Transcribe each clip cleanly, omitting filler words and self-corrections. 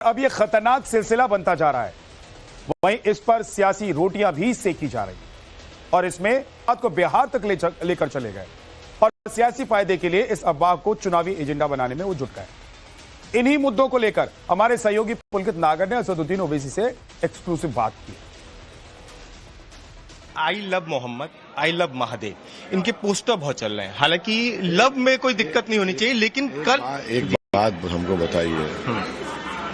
अब ये खतरनाक सिलसिला बनता जा रहा है। वहीं इस पर सियासी रोटियां भी सेकी जा रही और इसमें बात को बिहार तक लेकर चले गए और सियासी फायदे के लिए इस अफवाह को चुनावी एजेंडा बनाने में वो जुट गए। इन्हीं मुद्दों को लेकर हमारे सहयोगी पुलकित नागर ने असदुद्दीन ओवैसी से एक्सक्लूसिव बात की। I love Muhammad, I love Mahadev, इनके पोस्टर बहुत चल रहे हैं। हालांकि लव में कोई दिक्कत नहीं होनी चाहिए, लेकिन कल एक बात हमको बताइए,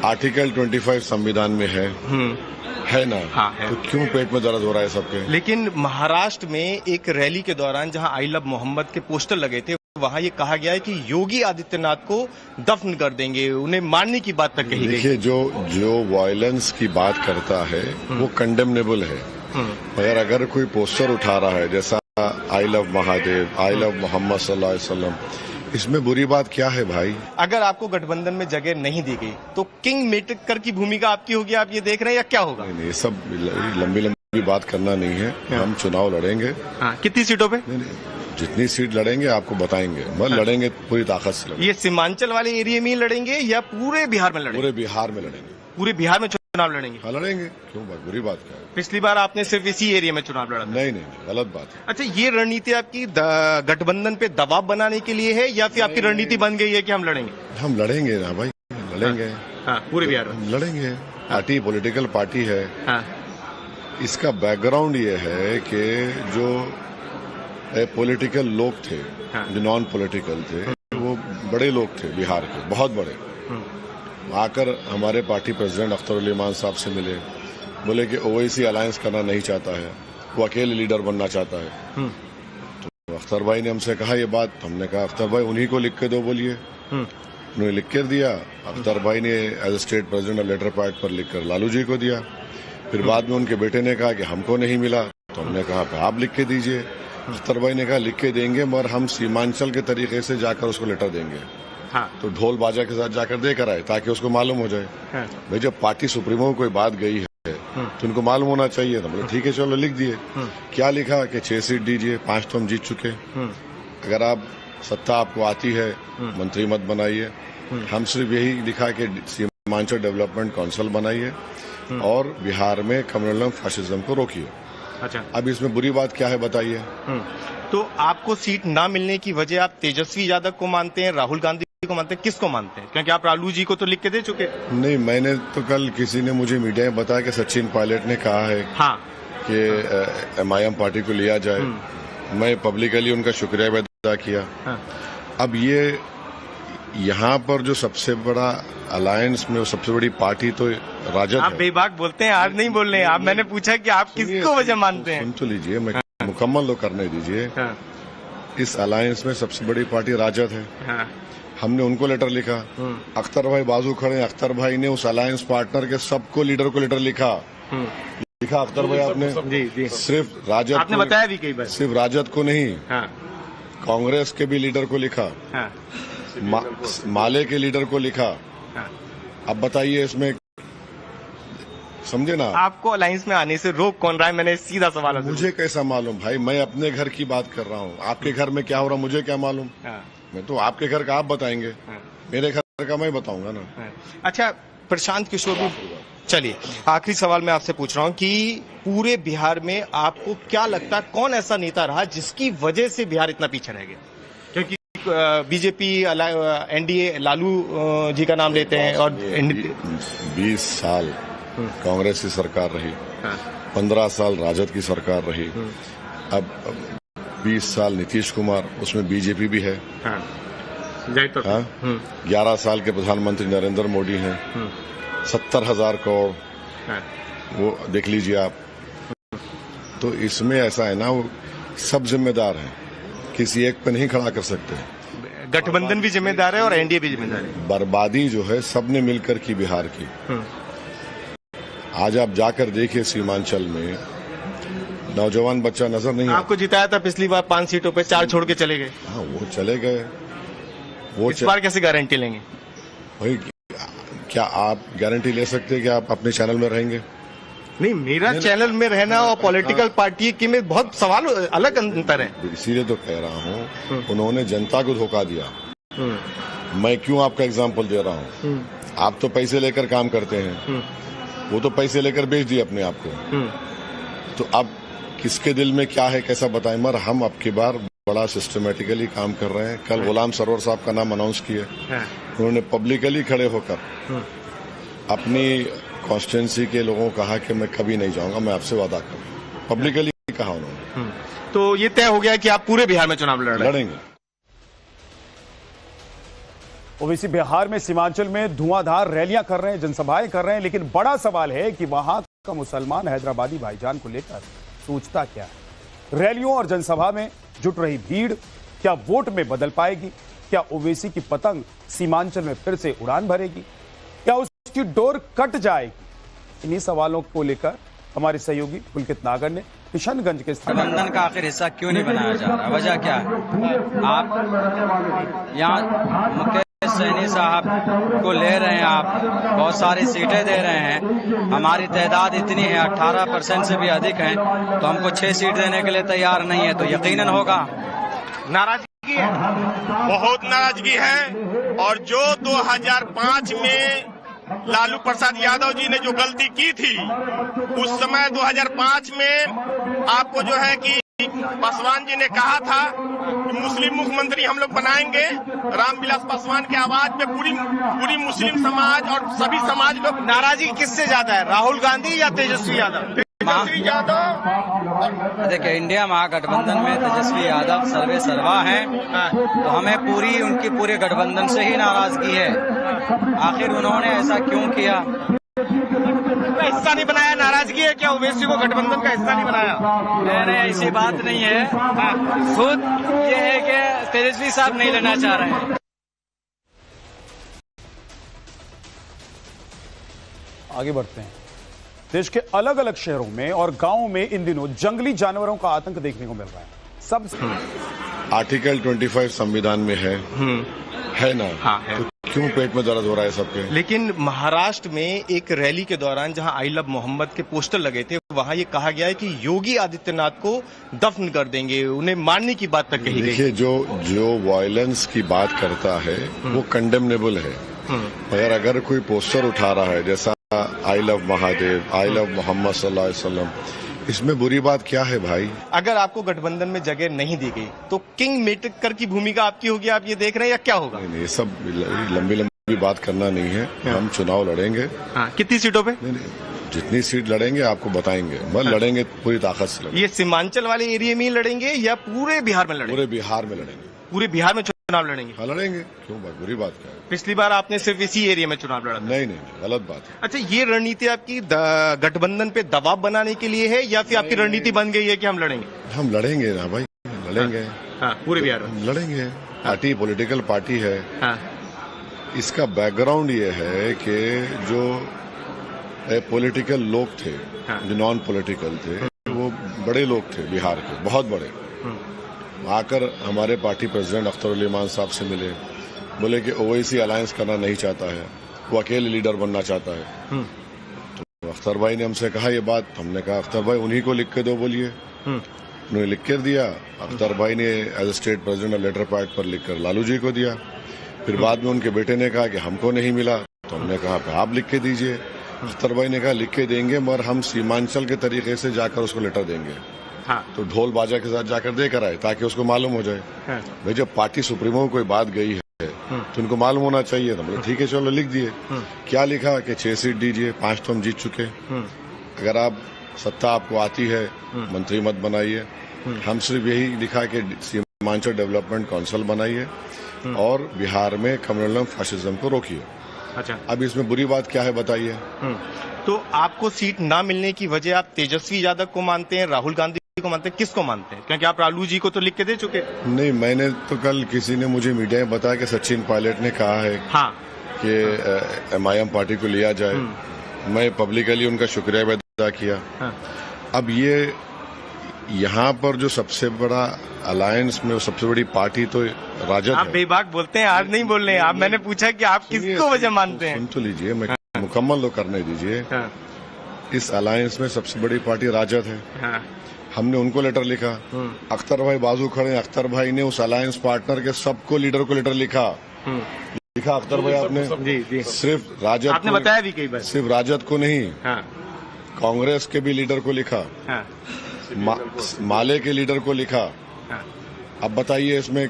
आर्टिकल 25 संविधान में है ना? हाँ, है। तो क्यों पेट में दर्द हो रहा है सबके? लेकिन महाराष्ट्र में एक रैली के दौरान जहां आई लव मोहम्मद के पोस्टर लगे थे, वहां ये कहा गया है कि योगी आदित्यनाथ को दफन कर देंगे, उन्हें मारने की बात तक कही गई। देखिए, जो वायलेंस की बात करता है वो कंडेमनेबल है, मगर अगर कोई पोस्टर उठा रहा है जैसा I love Mahadev, I love Muhammad सल्लल्लाहु अलैहि वसल्लम, इसमें बुरी बात क्या है भाई? अगर आपको गठबंधन में जगह नहीं दी गई तो किंग मेकर की भूमिका आपकी होगी, आप ये देख रहे हैं, या क्या होगा? नहीं, ये सब लंबी बात करना नहीं है। हम चुनाव लड़ेंगे। कितनी सीटों पे? जितनी सीट लड़ेंगे आपको बताएंगे, लड़ेंगे पूरी ताकत से लड़ेंगे। ये सीमांचल वाले एरिया में ही लड़ेंगे या पूरे बिहार में लड़ेंगे? पूरे बिहार में लड़ेंगे। पूरे बिहार में चुनाव लड़ेंगे? हाँ, लड़ेंगे। क्यों बात, बुरी बात क्या है? पिछली बार आपने सिर्फ इसी एरिया में चुनाव लड़ा था। नहीं, गलत बात है। अच्छा, ये रणनीति आपकी गठबंधन पे दबाव बनाने के लिए है या फिर आपकी रणनीति बन गई है कि हम लड़ेंगे? हम लड़ेंगे ना भाई, लड़ेंगे। हाँ, पूरे बिहार में हम लड़ेंगे। पार्टी पॉलिटिकल पार्टी है। हाँ। इसका बैकग्राउंड ये है कि जो पॉलिटिकल लोग थे, हाँ। जो नॉन पॉलिटिकल थे, वो बड़े लोग थे बिहार के, बहुत बड़े। आकर हमारे पार्टी प्रेसिडेंट अख्तर साहब से मिले, बोले कि ओवैसी अलायंस करना नहीं चाहता है, वो अकेले लीडर बनना चाहता है। तो अख्तर भाई ने हमसे कहा ये बात, हमने कहा अख्तर भाई उन्हीं को लिख के दो, बोलिए। उन्होंने लिख कर दिया। अख्तर भाई ने as a state president letter pad पर लिखकर लालू जी को दिया। फिर बाद में उनके बेटे ने कहा कि हमको नहीं मिला, तो हमने कहा आप लिख के दीजिए। अख्तर भाई ने कहा लिख के देंगे, मगर हम सीमांचल के तरीके से जाकर उसको लेटर देंगे। हाँ। तो ढोल बाजा के साथ जाकर देकर आए ताकि उसको मालूम हो जाए। हाँ। भाई जब पार्टी सुप्रीमो को कोई बात गई है तो उनको मालूम होना चाहिए। तो बोले ठीक है, चलो लिख दिए। क्या लिखा कि 6 सीट दीजिए, 5 तो हम जीत चुके। अगर आप सत्ता आपको आती है, मंत्री मत बनाइए। हम सिर्फ यही लिखा कि सीमांचल डेवलपमेंट काउंसिल बनाइए और बिहार में कम्युनल फासिज्म को रोकिए। अच्छा, अब इसमें बुरी बात क्या है बताइए? तो आपको सीट ना मिलने की वजह आप तेजस्वी यादव को मानते हैं, राहुल गांधी को मानते हैं, किसको मानते हैं? क्योंकि आप लालू जी को तो लिख के दे चुके। नहीं, मैंने तो कल किसी ने मुझे मीडिया में बताया कि सचिन पायलट ने कहा है कि MIM पार्टी को लिया जाए। मैं पब्लिकली उनका शुक्रिया भी अदा किया। अब ये यहाँ पर जो सबसे बड़ा अलायंस में सबसे बड़ी पार्टी तो राजद आप है। बेबाक बोलते हैं, आज नहीं बोल रहे हैं आप। मैंने पूछा कि आप किसको वजह मानते हैं? सुन तो लीजिए, मैं मुकम्मल तो करने दीजिए। इस अलायंस में सबसे बड़ी पार्टी राजद है। हमने उनको लेटर लिखा। अख्तर भाई बाजू खड़े, अख्तर भाई ने उस अलायंस पार्टनर के सबको लीडर को लेटर लिखा। अख्तर भाई आपने जी। सिर्फ राजद आपने बताया भी कई बार। सिर्फ राजद को नहीं, कांग्रेस के भी लीडर को लिखा। माले के लीडर को लिखा। अब बताइए इसमें, समझे ना? आपको अलायंस में आने से रोक कौन रहा है? मैंने सीधा सवाल। मुझे कैसा मालूम भाई? मैं अपने घर की बात कर रहा हूँ। आपके घर में क्या हो रहा मुझे क्या मालूम? मैं तो आपके घर का आप बताएंगे, मेरे घर का मैं बताऊंगा ना। अच्छा, प्रशांत किशोर भी, चलिए आखिरी सवाल मैं आपसे पूछ रहा हूँ कि पूरे बिहार में आपको क्या लगता है कौन ऐसा नेता रहा जिसकी वजह से बिहार इतना पीछे रह गया? क्योंकि बीजेपी NDA लालू जी का नाम लेते हैं और 20 साल कांग्रेस की सरकार रही, 15 साल राजद की सरकार रही, अब 20 साल नीतीश कुमार, उसमें बीजेपी भी है। 11 साल के प्रधानमंत्री नरेंद्र मोदी हैं। 70,000 करोड़, वो देख लीजिए आप। तो इसमें ऐसा है ना, वो सब जिम्मेदार हैं, किसी एक पे नहीं खड़ा कर सकते। गठबंधन भी जिम्मेदार है और NDA भी जिम्मेदार है। बर्बादी जो है सबने मिलकर की बिहार की। आज आप जाकर देखिए, सीमांचल में नौजवान बच्चा नजर नहीं आता। आपको जिताया था पिछली बार 5 सीटों पे, 4 छोड़ के चले गए। हाँ, वो चले गए। वो इस बार कैसे गारंटी लेंगे? भाई क्या आप गारंटी ले सकते हैं कि आप अपने चैनल में रहेंगे? नहीं, मेरा चैनल में रहना और पॉलिटिकल पार्टी के में बहुत सवाल, अलग अंतर है। इसीलिए तो कह रहा हूँ, उन्होंने जनता को धोखा दिया। मैं क्यों आपका एग्जाम्पल दे रहा हूँ? आप तो पैसे लेकर काम करते हैं, वो तो पैसे लेकर बेच दिए अपने आप को। तो अब किसके दिल में क्या है कैसा बताएं, मगर हम अब की बार बड़ा सिस्टमेटिकली काम कर रहे हैं। कल गुलाम सरवर साहब का नाम अनाउंस किए, उन्होंने पब्लिकली खड़े होकर अपनी कॉन्स्टिट्यूंसी के लोगों को कहा कि मैं कभी नहीं जाऊंगा, मैं आपसे वादा करूं, पब्लिकली कहा उन्होंने। तो ये तय हो गया कि आप पूरे बिहार में चुनाव लड़ेंगे। ओवैसी बिहार में सीमांचल में धुआंधार रैलियां कर रहे हैं, जनसभाएं कर रहे हैं, लेकिन बड़ा सवाल है कि वहां का मुसलमान हैदराबादी भाईजान को लेकर सोचता क्या है। रैलियों और जनसभा में जुट रही भीड़ क्या वोट में बदल पाएगी? क्या ओवैसी की पतंग सीमांचल में फिर से उड़ान भरेगी? क्या उसकी डोर कट जाएगी? इन्हीं सवालों को लेकर हमारे सहयोगी पुलकित नागर ने किशनगंज के गठबंधन का आखिर हिस्सा क्यों नहीं बनाया जा रहा? वजह क्या है? आप यहाँ मुकेश सैनी साहब को ले रहे हैं, आप बहुत सारी सीटें दे रहे हैं, हमारी तादाद इतनी है 18% से भी अधिक है, तो हमको 6 सीट देने के लिए तैयार नहीं है, तो यकीनन होगा नाराजगी है, बहुत नाराजगी है। और जो 2005 में लालू प्रसाद यादव जी ने जो गलती की थी, उस समय 2005 में आपको जो है कि पासवान जी ने कहा था कि मुस्लिम मुख्यमंत्री हम लोग बनाएंगे। रामविलास पासवान के आवाज पे पूरी मुस्लिम समाज और सभी समाज लोग। नाराजगी किससे ज्यादा है, राहुल गांधी या तेजस्वी यादव? तेजस्वी यादव। देखिए, इंडिया महागठबंधन में तेजस्वी यादव सर्वे सर्वा हैं, तो हमें पूरी उनकी पूरे गठबंधन से ही नाराजगी है। आखिर उन्होंने ऐसा क्यों किया? हिस्सा नहीं बनाया, नाराजगी है क्या? ओवैसी को गठबंधन का हिस्सा नहीं बनाया? नहीं, ऐसी बात नहीं है। खुद ये है कि तेजस्वी साहब नहीं लेना चाह रहे हैं। आगे बढ़ते हैं। देश के अलग अलग शहरों में और गांवों में इन दिनों जंगली जानवरों का आतंक देखने को मिल रहा है। सब आर्टिकल 25 संविधान में है ना? हाँ, है। तो क्यों पेट में दर्द हो रहा है सबके? लेकिन महाराष्ट्र में एक रैली के दौरान जहां आई लव मोहम्मद के पोस्टर लगे थे, वहां ये कहा गया है कि योगी आदित्यनाथ को दफन कर देंगे, उन्हें मारने की बात तक कही गई। देखिए, जो वायलेंस की बात करता है वो कंडेमनेबल है, मगर अगर कोई पोस्टर उठा रहा है जैसा I love Mahadev, I love Muhammad सल्लल्लाहु अलैहि वसल्लम, इसमें बुरी बात क्या है भाई? अगर आपको गठबंधन में जगह नहीं दी गई तो किंग मेकर की भूमिका आपकी होगी, आप ये देख रहे हैं, या क्या होगा? नहीं, ये सब लंबी बात करना नहीं है। हम चुनाव लड़ेंगे। कितनी सीटों पे? नहीं, जितनी सीट लड़ेंगे आपको बताएंगे, मगर लड़ेंगे पूरी ताकत से लड़ेंगे। ये सीमांचल वाले एरिया में ही लड़ेंगे या पूरे बिहार में लड़ेंगे? पूरे बिहार में लड़ेंगे। पूरे बिहार में चुनाव लड़ेंगे? हाँ, लड़ेंगे। क्यों बात, बुरी बात क्या है? पिछली बार आपने सिर्फ इसी एरिया में चुनाव लड़ा था। नहीं, गलत बात है। अच्छा, ये रणनीति आपकी गठबंधन पे दबाव बनाने के लिए है या फिर आपकी रणनीति बन गई है कि हम लड़ेंगे? हम लड़ेंगे ना भाई, लड़ेंगे। हाँ, पूरे बिहार में लड़ेंगे। पार्टी पॉलिटिकल पार्टी है। हाँ। इसका बैकग्राउंड ये है कि जो पॉलिटिकल लोग थे, जो नॉन पॉलिटिकल थे, वो बड़े लोग थे बिहार के, बहुत बड़े, आकर हमारे पार्टी प्रेसिडेंट अख्तर उल इमान साहब से मिले, बोले कि ओवैसी अलायंस करना नहीं चाहता है, वो अकेले लीडर बनना चाहता है। तो अख्तर भाई ने हमसे कहा ये बात, हमने कहा अख्तर भाई उन्हीं को लिख के दो, बोलिए। उन्होंने लिख कर दिया। अख्तर भाई ने as state president letter pad पर लिखकर लालू जी को दिया। फिर बाद में उनके बेटे ने कहा कि हमको नहीं मिला, तो हमने कहा आप लिख के दीजिए। अख्तर भाई ने कहा लिख के देंगे, मगर हम सीमांचल के तरीके से जाकर उसको लेटर देंगे। हाँ। तो ढोल बाजा के साथ जाकर देकर आए ताकि उसको मालूम हो जाए। हाँ। भाई जब पार्टी सुप्रीमो को कोई बात गई है तो उनको मालूम होना चाहिए। तो बोले ठीक है चलो लिख दिए। क्या लिखा कि 6 सीट दीजिए, 5 तो हम जीत चुके। अगर आप सत्ता आपको आती है मंत्री मत बनाइए। हम सिर्फ यही लिखा कि सीमांचल डेवलपमेंट काउंसिल बनाइए और बिहार में कम्युनल फासिज्म को रोकिए। अच्छा, अब इसमें बुरी बात क्या है बताइए? तो आपको सीट ना मिलने की वजह आप तेजस्वी यादव को मानते हैं, राहुल गांधी को मानते हैं, किसको मानते हैं? क्योंकि आप लालू जी को तो लिख के दे चुके। नहीं, मैंने तो कल किसी ने मुझे मीडिया में बताया कि सचिन पायलट ने कहा है हाँ। कि MIM पार्टी को लिया जाए। मैं पब्लिकली उनका शुक्रिया भी अदा किया। हाँ। अब ये यहाँ पर जो सबसे बड़ा अलायंस में सबसे बड़ी पार्टी तो राजद आप है। बेबाक बोलते हैं, आज नहीं बोल रहे हैं आप। मैंने पूछा कि आप किसको वजह मानते हैं। सुन तो लीजिए, मैं मुकम्मल तो करने दीजिए। हाँ। इस अलायंस में सबसे बड़ी पार्टी राजद है। हाँ। हमने उनको लेटर लिखा। अख्तर भाई बाजू खड़े, अख्तर भाई ने उस अलायंस पार्टनर के सबको लीडर को लेटर लिखा। लिखा अख्तर भाई आपने? जी जी, सिर्फ राजद आपने को- बताया भी कई बार। सिर्फ राजद को नहीं, हाँ कांग्रेस के भी लीडर को लिखा, हाँ माले के लीडर को लिखा। हाँ। अब बताइए इसमें,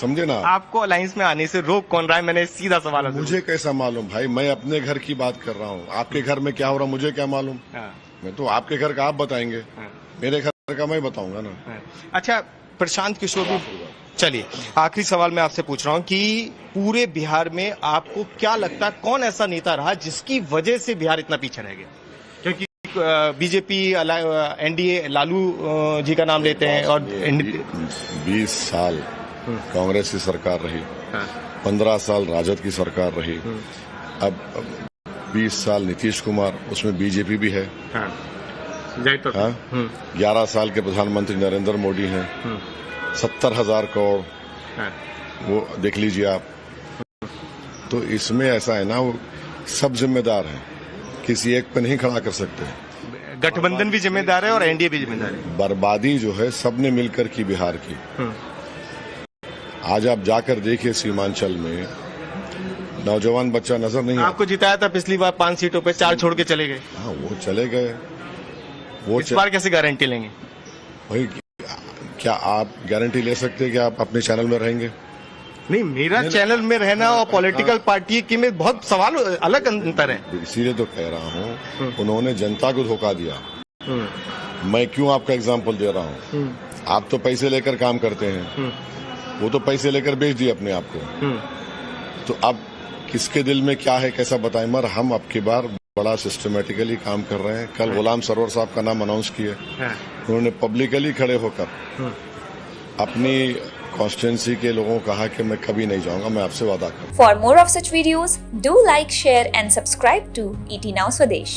समझे ना? आपको अलायंस में आने से रोक कौन रहा है? मैंने सीधा सवाल आपसे मुझे कैसा मालूम भाई, मैं अपने घर की बात कर रहा हूँ। आपके घर में क्या हो रहा मुझे क्या मालूम? पूछा। हाँ, मैं तो आपके घर का आप बताएंगे, हाँ, मेरे घर का मैं बताऊंगा ना। हाँ। अच्छा, प्रशांत किशोर भी, चलिए आखिरी सवाल मैं आपसे पूछ रहा हूँ कि पूरे बिहार में आपको क्या लगता है कौन ऐसा नेता रहा जिसकी वजह से बिहार इतना पीछे रह गया? क्योंकि बीजेपी एनडीए लालू जी का नाम लेते हैं और 20 साल कांग्रेस की सरकार रही, 15 साल राजद की सरकार रही, अब 20 साल नीतीश कुमार, उसमें बीजेपी भी है। हाँ, 11 साल के प्रधानमंत्री नरेंद्र मोदी हैं, 70,000 करोड़, हाँ, वो देख लीजिए आप। तो इसमें ऐसा है ना, वो सब जिम्मेदार हैं, किसी एक पे नहीं खड़ा कर सकते। गठबंधन भी जिम्मेदार है और एनडीए भी जिम्मेदार है। बर्बादी जो है सबने मिलकर की बिहार की। आज आप जाकर देखिए सीमांचल में नौजवान बच्चा नजर नहीं आता। आपको जिताया था पिछली बार 5 सीटों पे, 4 छोड़ के चले गए। हाँ, वो चले गए। वो इस बार कैसे गारंटी लेंगे? भाई, क्या आप गारंटी ले सकते हैं कि आप अपने चैनल में रहेंगे? नहीं, मेरा चैनल में रहना और पॉलिटिकल पार्टी की में बहुत सवाल, अलग अंतर है। इसीलिए तो कह रहा हूँ, उन्होंने जनता को धोखा दिया। मैं क्यों आपका एग्जाम्पल दे रहा हूँ? आप तो पैसे लेकर काम करते हैं, वो तो पैसे लेकर बेच दिए अपने आप को। तो अब किसके दिल में क्या है कैसा बताएं? मगर हम अब की बार बड़ा सिस्टमेटिकली काम कर रहे हैं। कल गुलाम सरवर साहब का नाम अनाउंस किए, उन्होंने पब्लिकली खड़े होकर अपनी कॉन्स्टिट्यूंसी के लोगों को कहा कि मैं कभी नहीं जाऊंगा, मैं आपसे वादा करूं। For more of such videos, do like, share and subscribe to ET Now Swadesh.